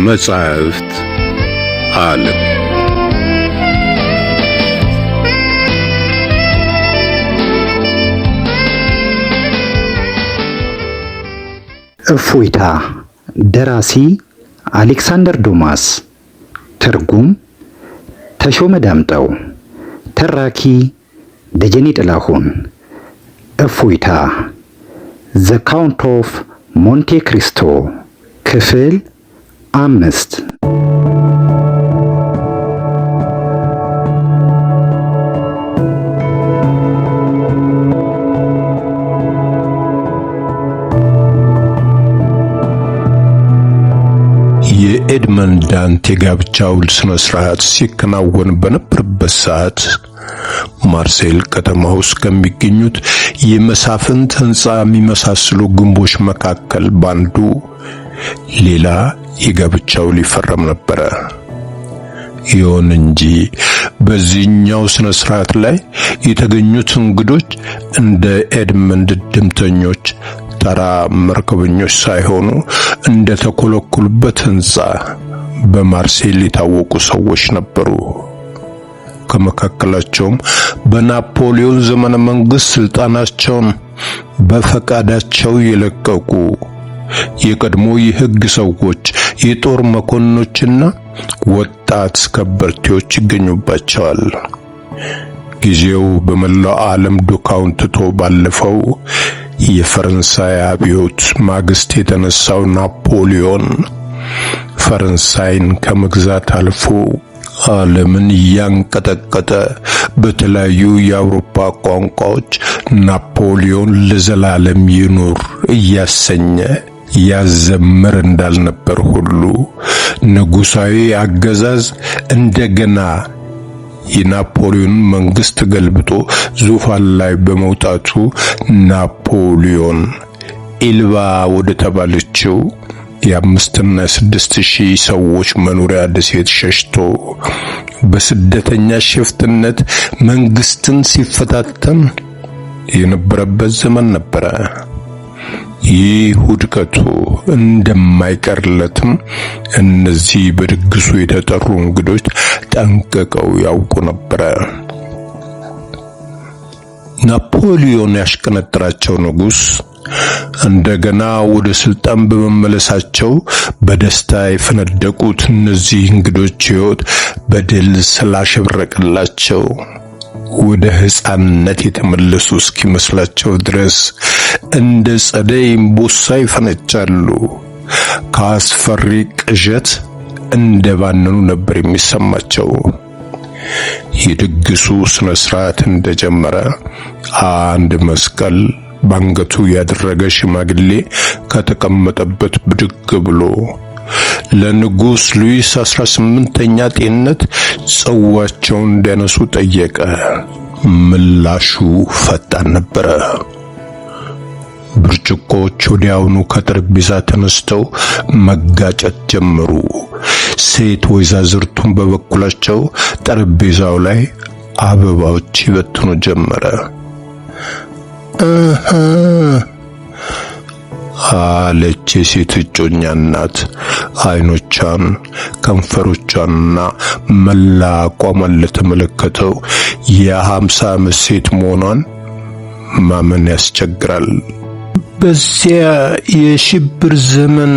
ከመጻሕፍት ዓለም እፎይታ ደራሲ አሌክሳንደር ዱማስ ትርጉም ተሾመ ዳምጠው ተራኪ ደጀኔ ጥላሁን እፎይታ ዘ ካውንት ኦፍ ሞንቴ ክሪስቶ ክፍል 5 የኤድመንድ ዳንቴ የጋብቻ ውል ስነ ስርዓት ሲከናወን በነበረበት ሰዓት ማርሴል ከተማ ውስጥ ከሚገኙት የመሳፍንት ህንጻ የሚመሳሰሉ ግንቦች መካከል ባንዱ ሌላ የጋብቻ ውል ይፈረም ነበር። ይሁን እንጂ በዚህኛው ስነ ስርዓት ላይ የተገኙት እንግዶች እንደ ኤድመንድ ድምተኞች ተራ መርከበኞች ሳይሆኑ እንደ ተኮለኮሉበት ህንጻ በማርሴል የታወቁ ሰዎች ነበሩ። ከመካከላቸውም በናፖሊዮን ዘመነ መንግስት ስልጣናቸውን በፈቃዳቸው የለቀቁ የቀድሞ የህግ ሰዎች፣ የጦር መኮንኖችና ወጣት ከበርቴዎች ይገኙባቸዋል። ጊዜው በመላው ዓለም ዱካውን ትቶ ባለፈው የፈረንሳይ አብዮት ማግስት የተነሳው ናፖሊዮን ፈረንሳይን ከመግዛት አልፎ ዓለምን ያንቀጠቀጠ በተለያዩ የአውሮፓ ቋንቋዎች ናፖሊዮን ለዘላለም ይኑር እያሰኘ ያዘምር እንዳልነበር ሁሉ ንጉሳዊ አገዛዝ እንደገና የናፖሊዮን መንግስት ገልብጦ ዙፋን ላይ በመውጣቱ ናፖሊዮን ኢልባ ወደ ተባለችው የ5,000 እና 6,000 ሰዎች መኖሪያ ደሴት ሸሽቶ በስደተኛ ሽፍትነት መንግስትን ሲፈታተን የነበረበት ዘመን ነበረ። ይህ ውድቀቱ እንደማይቀርለትም እነዚህ በድግሱ የተጠሩ እንግዶች ጠንቅቀው ያውቁ ነበር። ናፖሊዮን ያሽቀነጠራቸው ንጉስ እንደገና ወደ ስልጣን በመመለሳቸው በደስታ የፈነደቁት እነዚህ እንግዶች ሕይወት በድል ስላሸበረቀላቸው ወደ ሕፃንነት የተመለሱ እስኪመስላቸው ድረስ እንደ ጸደይ እምቦሳ ይፈነጫሉ። ከአስፈሪ ቅዠት እንደባነኑ ነበር የሚሰማቸው። የድግሱ ስነ ስርዓት እንደጀመረ አንድ መስቀል ባንገቱ ያደረገ ሽማግሌ ከተቀመጠበት ብድግ ብሎ ለንጉስ ሉዊስ 18ኛ ጤንነት ጽዋቸውን እንዲያነሱ ጠየቀ። ምላሹ ፈጣን ነበረ። ብርጭቆዎች ወዲያውኑ ከጠረጴዛ ተነስተው መጋጨት ጀመሩ። ሴት ወይዛዝርቱን በበኩላቸው ጠረጴዛው ላይ አበባዎች ይበትኑ ጀመረ። አለች የሴት እጮኛ እናት አይኖቿን ከንፈሮቿንና መላ አቋሟን ለተመለከተው የ50 ዓመት ሴት መሆኗን ማመን ያስቸግራል። በዚያ የሽብር ዘመን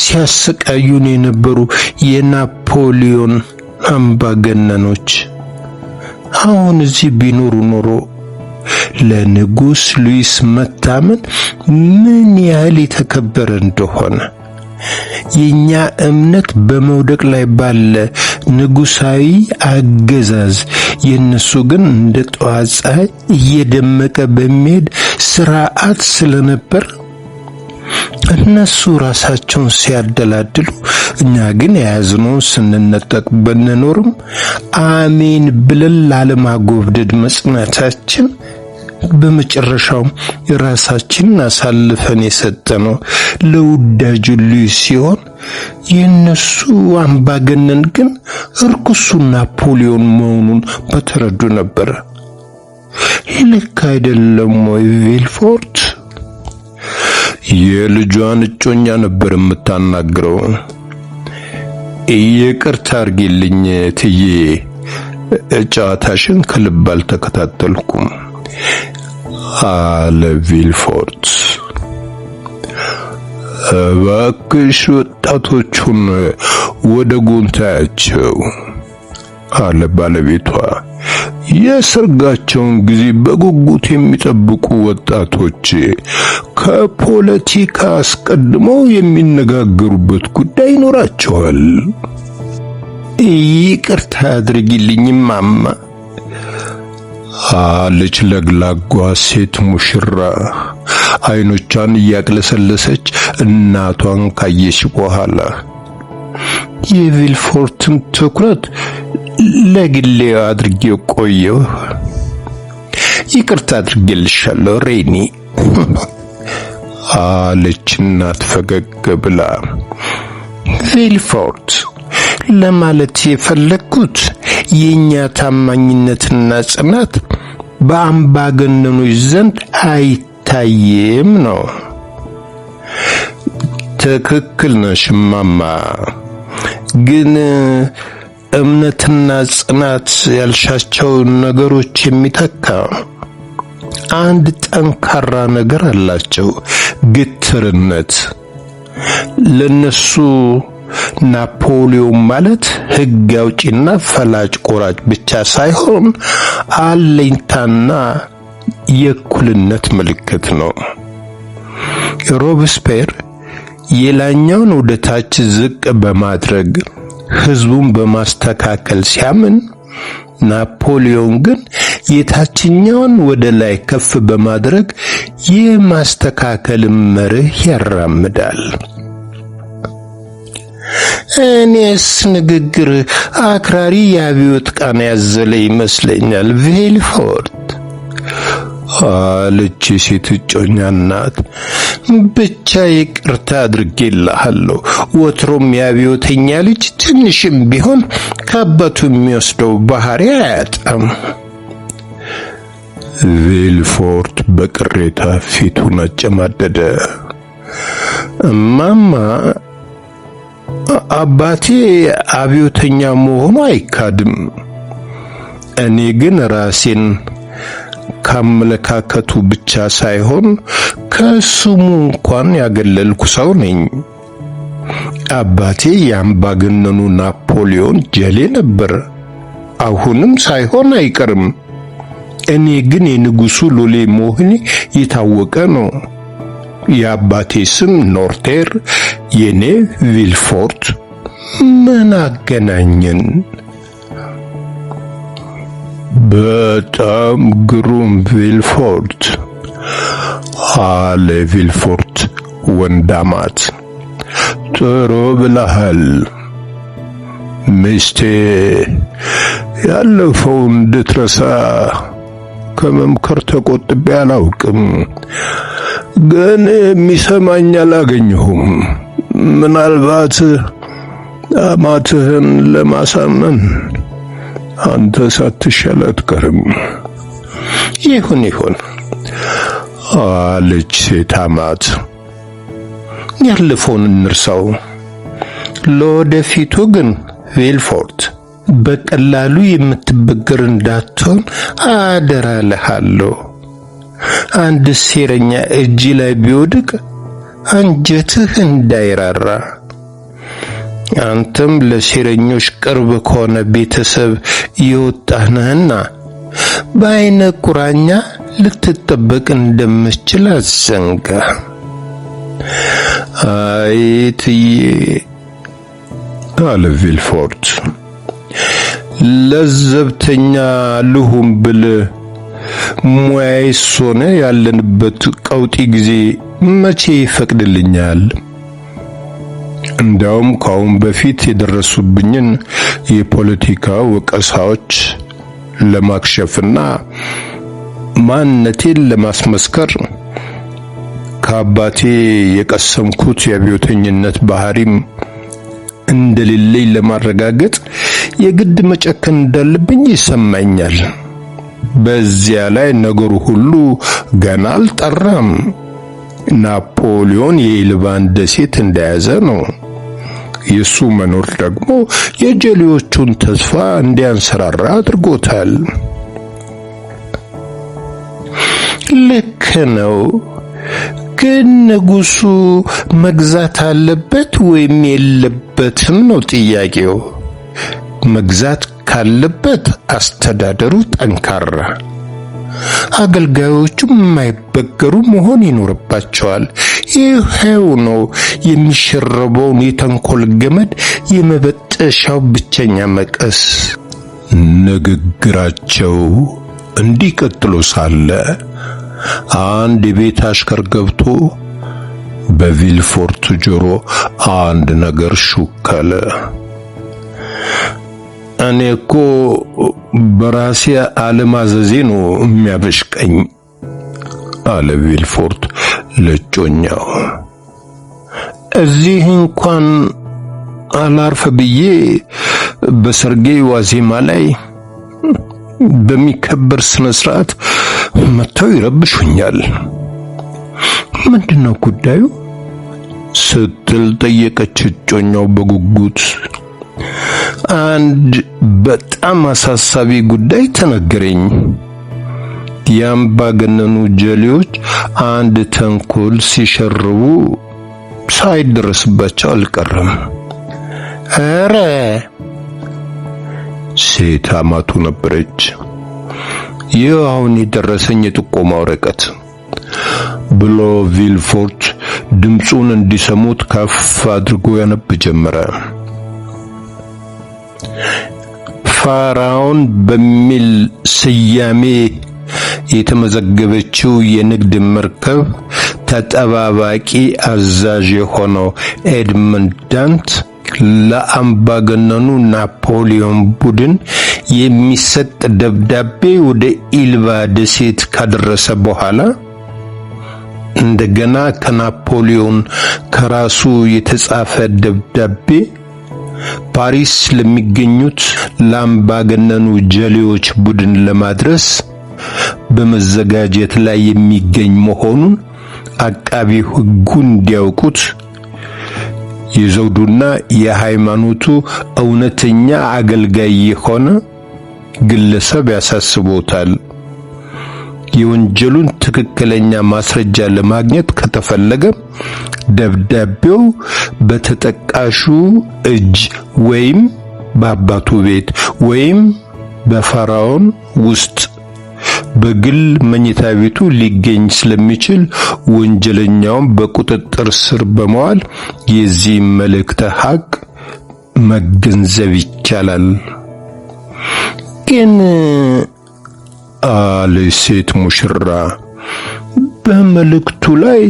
ሲያሰቃዩን የነበሩ የናፖሊዮን አምባገነኖች አሁን እዚህ ቢኖሩ ኖሮ ለንጉስ ሉዊስ መታመን ምን ያህል የተከበረ እንደሆነ የኛ እምነት በመውደቅ ላይ ባለ ንጉሳዊ አገዛዝ የነሱ ግን እንደ ጠዋት ፀሐይ እየደመቀ በሚሄድ ስርዓት ስለነበር እነሱ ራሳቸውን ሲያደላድሉ እኛ ግን የያዝነውን ስንነጠቅ ብንኖርም አሜን ብለን ላለማጎብደድ መጽናታችን በመጨረሻው ራሳችንን አሳልፈን የሰጠነው ለውዳጁ ሉዊስ ሲሆን የነሱ አምባገነን ግን እርኩሱ ናፖሊዮን መሆኑን በተረዱ ነበር። ልክ አይደለም ወይ ቪልፎርት? የልጇን እጮኛ ነበር የምታናግረው። ይቅርታ አድርጊልኝ እትዬ፣ ጨዋታሽን ከልብ አልተከታተልኩም አለ ቪልፎርት። እባክሽ ወጣቶቹን ወደ ጎን ታያቸው አለ ባለቤቷ። የሰርጋቸውን ጊዜ በጉጉት የሚጠብቁ ወጣቶች ከፖለቲካ አስቀድመው የሚነጋገሩበት ጉዳይ ይኖራቸዋል። ይቅርታ አድርጊልኝ ማማ አለች ለግላጓ ሴት ሙሽራ አይኖቿን እያቅለሰለሰች እናቷን ካየች በኋላ። የቪልፎርትን ትኩረት ለግሌ አድርጌው ቆየው። ይቅርታ አድርጌልሻለሁ ሬኒ አለች እናት ፈገግ ብላ። ቪልፎርት ለማለት የፈለኩት የኛ ታማኝነትና ጽናት በአምባገነኖች ዘንድ አይታየም ነው። ትክክል ነሽ ማማ፣ ግን እምነትና ጽናት ያልሻቸው ነገሮች የሚተካ አንድ ጠንካራ ነገር አላቸው፣ ግትርነት። ለነሱ ናፖሊዮን ማለት ሕግ አውጪና ፈላጭ ቆራጭ ብቻ ሳይሆን አለኝታና የእኩልነት ምልክት ነው። ሮብስፔር የላኛውን ወደ ታች ዝቅ በማድረግ ህዝቡን በማስተካከል ሲያምን፣ ናፖሊዮን ግን የታችኛውን ወደ ላይ ከፍ በማድረግ የማስተካከል መርህ ያራምዳል። እኔስ ንግግር አክራሪ የአብዮት ቃና ያዘለ ይመስለኛል ቪልፎርት አለች የሴት እጮኛ እናት። ብቻ ይቅርታ አድርጌልሃለሁ። ወትሮም የአብዮተኛ ልጅ ትንሽም ቢሆን ከአባቱ የሚወስደው ባህሪ አያጣም። ቪልፎርት በቅሬታ ፊቱን አጨማደደ። እማማ፣ አባቴ አብዮተኛ መሆኑ አይካድም። እኔ ግን ራሴን ካመለካከቱ ብቻ ሳይሆን ከስሙ እንኳን ያገለልኩ ሰው ነኝ። አባቴ የአምባገነኑ ናፖሊዮን ጀሌ ነበር፣ አሁንም ሳይሆን አይቀርም። እኔ ግን የንጉሱ ሎሌ መሆኔ የታወቀ ነው። የአባቴ ስም ኖርቴር፣ የኔ ቪልፎርት። ምን አገናኘን? በጣም ግሩም ቪልፎርት አለ ቪልፎርት ወንዳማት። ጥሩ ብለሃል። ሚስቴ ያለፈው እንድትረሳ ከመምከር ተቆጥቤ አላውቅም፣ ግን የሚሰማኝ አላገኘሁም። ምናልባት አማትህን ለማሳመን አንተ ሳትሻል አትቀርም። ይሁን አለች ሴት አማት። ያለፈውን እንርሳው። ለወደፊቱ ግን ቪልፎርት በቀላሉ የምትበገር እንዳትሆን አደራ እልሃለሁ። አንድ ሴረኛ እጅ ላይ ቢወድቅ አንጀትህ እንዳይራራ። አንተም ለሴረኞች ቅርብ ከሆነ ቤተሰብ የወጣህ ነህና በአይነ ቁራኛ ልትጠበቅ እንደምትችል አትዘንጋ። አይትዬ አለ ቪልፎርት፣ ለዘብተኛ ልሁን ብል ሙያዬስ ሆነ ያለንበት ቀውጢ ጊዜ መቼ ይፈቅድልኛል? እንዳውም ካሁን በፊት የደረሱብኝን የፖለቲካ ወቀሳዎች ለማክሸፍና ማንነቴን ለማስመስከር ከአባቴ የቀሰምኩት የአብዮተኝነት ባህሪም እንደሌለኝ ለማረጋገጥ የግድ መጨከን እንዳለብኝ ይሰማኛል። በዚያ ላይ ነገሩ ሁሉ ገና አልጠራም። ናፖሊዮን የኤልባን ደሴት እንደያዘ ነው። የሱ መኖር ደግሞ የጀሌዎቹን ተስፋ እንዲያንሰራራ አድርጎታል። ልክ ነው። ግን ንጉሱ መግዛት አለበት ወይም የለበትም ነው ጥያቄው። መግዛት ካለበት አስተዳደሩ ጠንካራ፣ አገልጋዮቹም የማይበገሩ መሆን ይኖርባቸዋል። ይሄው ነው የሚሸረበውን የተንኮል ገመድ የመበጠሻው ብቸኛ መቀስ። ንግግራቸው እንዲቀጥሉ ሳለ አንድ የቤት አሽከር ገብቶ በቪልፎርት ጆሮ አንድ ነገር ሹክ አለ። እኔ እኮ በራሴ አለማዘዜ ነው የሚያበሽቀኝ አለ ቪልፎርት ለጮኛው። እዚህ እንኳን አላርፍ ብዬ በሰርጌ ዋዜማ ላይ በሚከበር ስነ ስርዓት መተው ይረብሹኛል። ምንድነው ጉዳዩ ስትል ጠየቀች እጮኛው በጉጉት። አንድ በጣም አሳሳቢ ጉዳይ ተነገረኝ። የአምባገነኑ ጀሌዎች አንድ ተንኮል ሲሸርቡ ሳይደረስባቸው አልቀረም። ኧረ ሴት አማቱ ነበረች። ይህ አሁን የደረሰኝ የጥቆማ ወረቀት ብሎ ቪልፎርት ድምፁን እንዲሰሙት ከፍ አድርጎ ያነብ ጀመረ። ፋራውን በሚል ስያሜ የተመዘገበችው የንግድ መርከብ ተጠባባቂ አዛዥ የሆነው ኤድመንድ ዳንት ለአምባገነኑ ናፖሊዮን ቡድን የሚሰጥ ደብዳቤ ወደ ኢልባ ደሴት ካደረሰ በኋላ እንደገና ከናፖሊዮን ከራሱ የተጻፈ ደብዳቤ ፓሪስ ለሚገኙት ለአምባገነኑ ጀሌዎች ቡድን ለማድረስ በመዘጋጀት ላይ የሚገኝ መሆኑን አቃቢ ሕጉ እንዲያውቁት የዘውዱና የሃይማኖቱ እውነተኛ አገልጋይ የሆነ ግለሰብ ያሳስቦታል። የወንጀሉን ትክክለኛ ማስረጃ ለማግኘት ከተፈለገ ደብዳቤው በተጠቃሹ እጅ ወይም በአባቱ ቤት ወይም በፈራውን ውስጥ በግል መኝታ ቤቱ ሊገኝ ስለሚችል ወንጀለኛውን በቁጥጥር ስር በመዋል የዚህ መልእክተ ሐቅ መገንዘብ ይቻላል። ግን አለ ሴት ሙሽራ፣ በመልእክቱ ላይ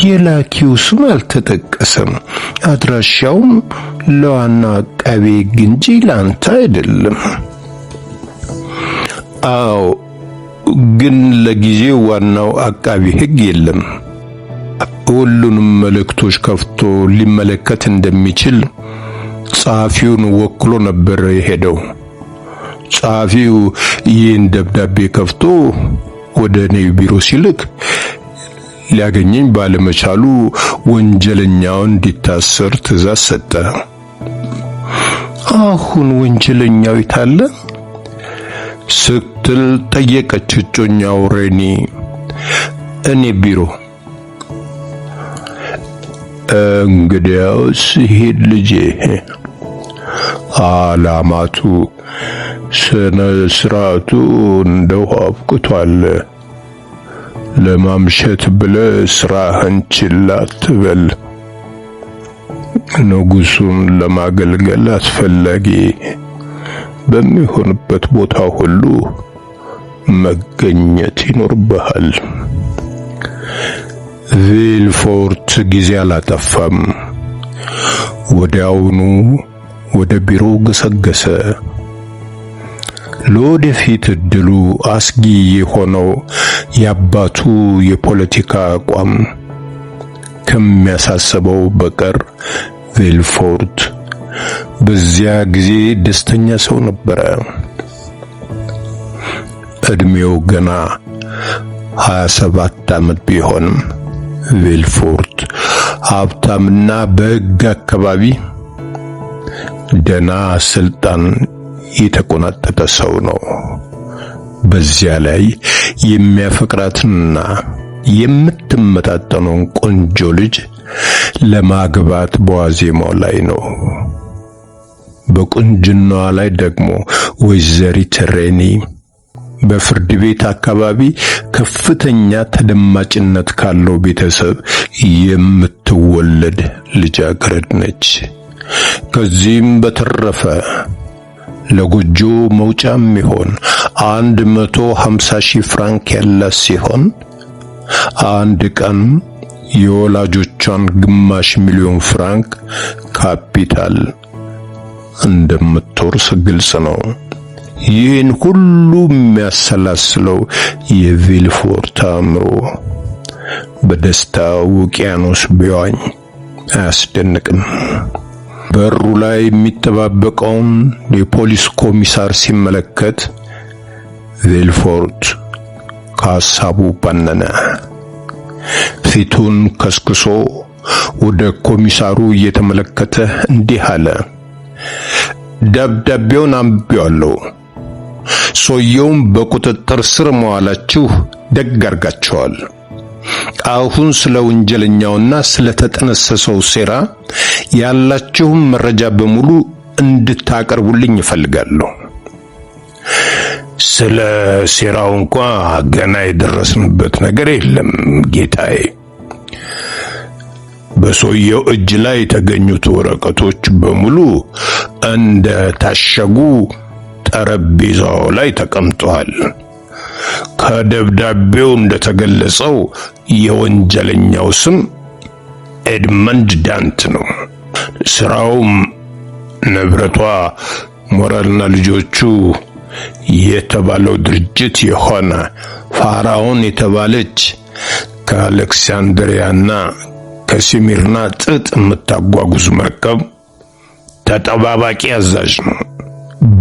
የላኪው ስም አልተጠቀሰም። አድራሻውም ለዋና አቃቤ ሕግ እንጂ ላንተ አይደለም። አዎ፣ ግን ለጊዜው ዋናው አቃቤ ሕግ የለም። ሁሉንም መልእክቶች ከፍቶ ሊመለከት እንደሚችል ጸሐፊውን ወክሎ ነበር የሄደው። ጸሐፊው ይህን ደብዳቤ ከፍቶ ወደ እኔ ቢሮ ሲልክ ሊያገኘኝ ባለመቻሉ ወንጀለኛውን እንዲታሰር ትዕዛዝ ሰጠ። አሁን ወንጀለኛው የታለ ስትል ጠየቀች እጮኛው ሬኒ። እኔ ቢሮ። እንግዲያውስ ሂድ ልጄ። አላማቱ ስነ ስርዓቱ እንደው አብቅቷል። ለማምሸት ብለህ ስራህን ችላ አትበል። ንጉሱን ለማገልገል አስፈላጊ በሚሆንበት ቦታ ሁሉ መገኘት ይኖርብሃል። ቪልፎርት ጊዜ አላጠፋም። ወዲያውኑ ወደ ቢሮ ገሰገሰ። ለወደፊት እድሉ አስጊ የሆነው የአባቱ የፖለቲካ አቋም ከሚያሳስበው በቀር ቪልፎርት በዚያ ጊዜ ደስተኛ ሰው ነበረ። እድሜው ገና 27 ዓመት ቢሆንም ቪልፎርት ሀብታምና በሕግ አካባቢ ደና ስልጣን የተቆናጠጠ ሰው ነው። በዚያ ላይ የሚያፈቅራትና የምትመጣጠነውን ቆንጆ ልጅ ለማግባት በዋዜማው ላይ ነው። በቁንጅናዋ ላይ ደግሞ ወይዘሪት ሬኒ በፍርድ ቤት አካባቢ ከፍተኛ ተደማጭነት ካለው ቤተሰብ የምትወለድ ልጃገረድ ነች። ከዚህም በተረፈ ለጎጆ መውጫም ይሆን 150,000 ፍራንክ ያላት ሲሆን አንድ ቀን የወላጆቿን ግማሽ ሚሊዮን ፍራንክ ካፒታል እንደምትወርስ ግልጽ ነው። ይህን ሁሉ የሚያሰላስለው የቪልፎርት አእምሮ በደስታ ውቅያኖስ ቢዋኝ አያስደንቅም። በሩ ላይ የሚጠባበቀውን የፖሊስ ኮሚሳር ሲመለከት ቪልፎርት ከሐሳቡ ባነነ። ፊቱን ከስክሶ ወደ ኮሚሳሩ እየተመለከተ እንዲህ አለ። ደብዳቤውን አንብቤዋለሁ። ሰውየውን በቁጥጥር ስር መዋላችሁ ደግ አድርጋችኋል። አሁን ስለ ወንጀለኛውና ስለ ተጠነሰሰው ሴራ ያላችሁን መረጃ በሙሉ እንድታቀርቡልኝ እፈልጋለሁ። ስለ ሴራው እንኳን ገና የደረስንበት ነገር የለም ጌታዬ። በሰውየው እጅ ላይ የተገኙት ወረቀቶች በሙሉ እንደ ታሸጉ ጠረጴዛው ላይ ተቀምጠዋል። ከደብዳቤው እንደተገለጸው የወንጀለኛው ስም ኤድመንድ ዳንት ነው። ስራውም ንብረቷ ሞራልና ልጆቹ የተባለው ድርጅት የሆነ ፋራውን የተባለች ከአሌክሳንድሪያና ከሲሚርና ጥጥ የምታጓጉዝ መርከብ ተጠባባቂ አዛዥ ነው።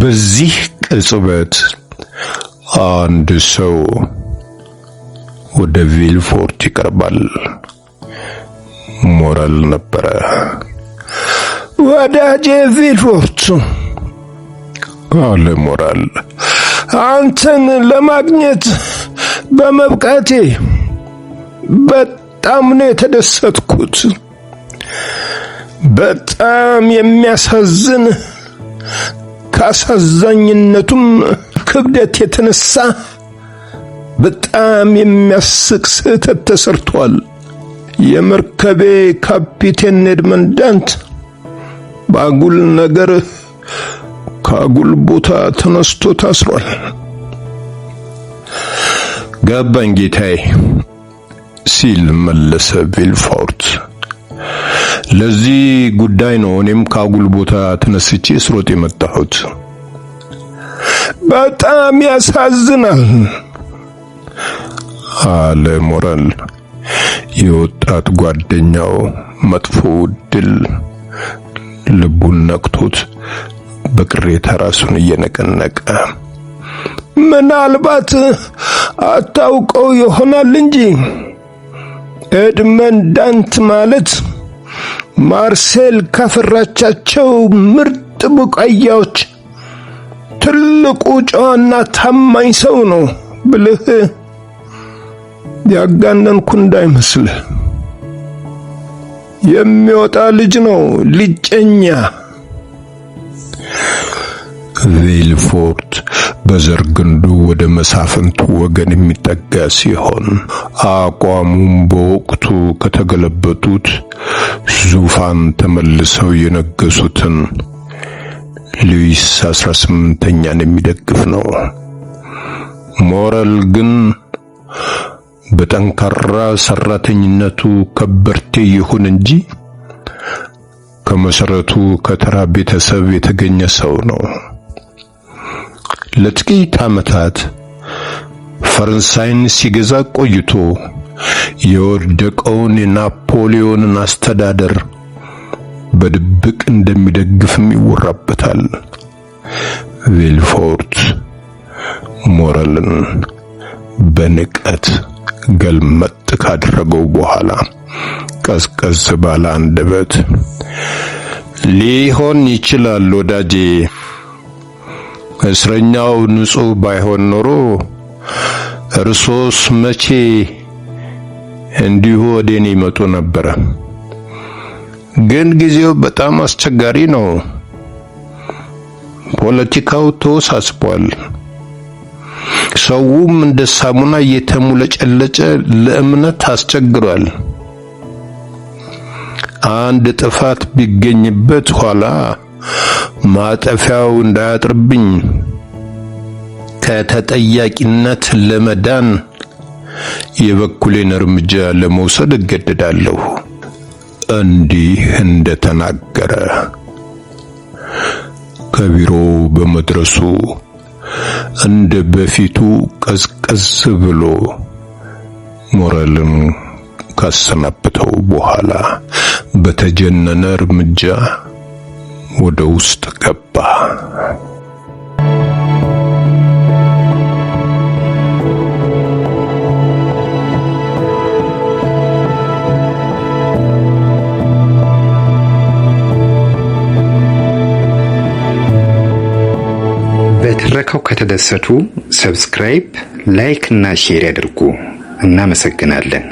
በዚህ ቅጽበት አንድ ሰው ወደ ቪልፎርት ይቀርባል። ሞራል ነበረ። ወዳጄ ቪልፎርት አለ ሞራል፣ አንተን ለማግኘት በመብቃቴ በጣም ነው የተደሰትኩት። በጣም የሚያሳዝን ከአሳዛኝነቱም ክብደት የተነሳ በጣም የሚያስቅ ስህተት ተሰርቷል። የመርከቤ ካፒቴን ኤድመንድ ዳንት በአጉል ነገር ከአጉል ቦታ ተነስቶ ታስሯል። ገባኝ ጌታዬ ሲል መለሰ ቪልፎርት። ለዚህ ጉዳይ ነው እኔም ከአጉል ቦታ ተነስቼ ስሮጥ የመጣሁት። በጣም ያሳዝናል አለ ሞራል። የወጣት ጓደኛው መጥፎ ድል ልቡን ነክቶት በቅሬታ ራሱን እየነቀነቀ፣ ምናልባት አታውቀው ይሆናል እንጂ ኤድመንድ ዳንት ማለት ማርሴል ካፈራቻቸው ምርጥ ቡቃያዎች ትልቁ ጨዋና ታማኝ ሰው ነው ብልህ ያጋነንኩ እንዳይመስል። የሚወጣ ልጅ ነው፣ ልጨኛ። ቪልፎርት በዘርግንዱ ወደ መሳፍንቱ ወገን የሚጠጋ ሲሆን አቋሙም በወቅቱ ከተገለበጡት ዙፋን ተመልሰው የነገሱትን ሉዊስ 18ኛን የሚደግፍ ነው። ሞራል ግን በጠንካራ ሰራተኝነቱ ከበርቴ ይሁን እንጂ ከመሰረቱ ከተራ ቤተሰብ የተገኘ ሰው ነው። ለጥቂት ዓመታት ፈረንሳይን ሲገዛ ቆይቶ የወደቀውን የናፖሊዮንን አስተዳደር በድብቅ እንደሚደግፍም ይወራበታል። ቪልፎርት ሞራልን በንቀት ገልመጥ ካደረገው በኋላ ቀዝቀዝ ባለ አንደበት ሊሆን ይችላል ወዳጄ። እስረኛው ንጹህ ባይሆን ኖሮ እርሶስ መቼ እንዲሁ ወደኔ ይመጡ ነበር። ግን ጊዜው በጣም አስቸጋሪ ነው። ፖለቲካው ተወሳስቧል። ሰውም እንደ ሳሙና እየተሙለጨለጨ ለእምነት አስቸግሯል። አንድ ጥፋት ቢገኝበት ኋላ ማጠፊያው እንዳያጥርብኝ ከተጠያቂነት ለመዳን የበኩሌን እርምጃ ለመውሰድ እገደዳለሁ። እንዲህ እንደተናገረ ከቢሮ በመድረሱ እንደ በፊቱ ቀዝቀዝ ብሎ ሞራልን ካሰናበተው በኋላ በተጀነነ እርምጃ ወደ ውስጥ ገባ። በትረካው ከተደሰቱ ሰብስክራይብ፣ ላይክ እና ሼር ያድርጉ። እናመሰግናለን።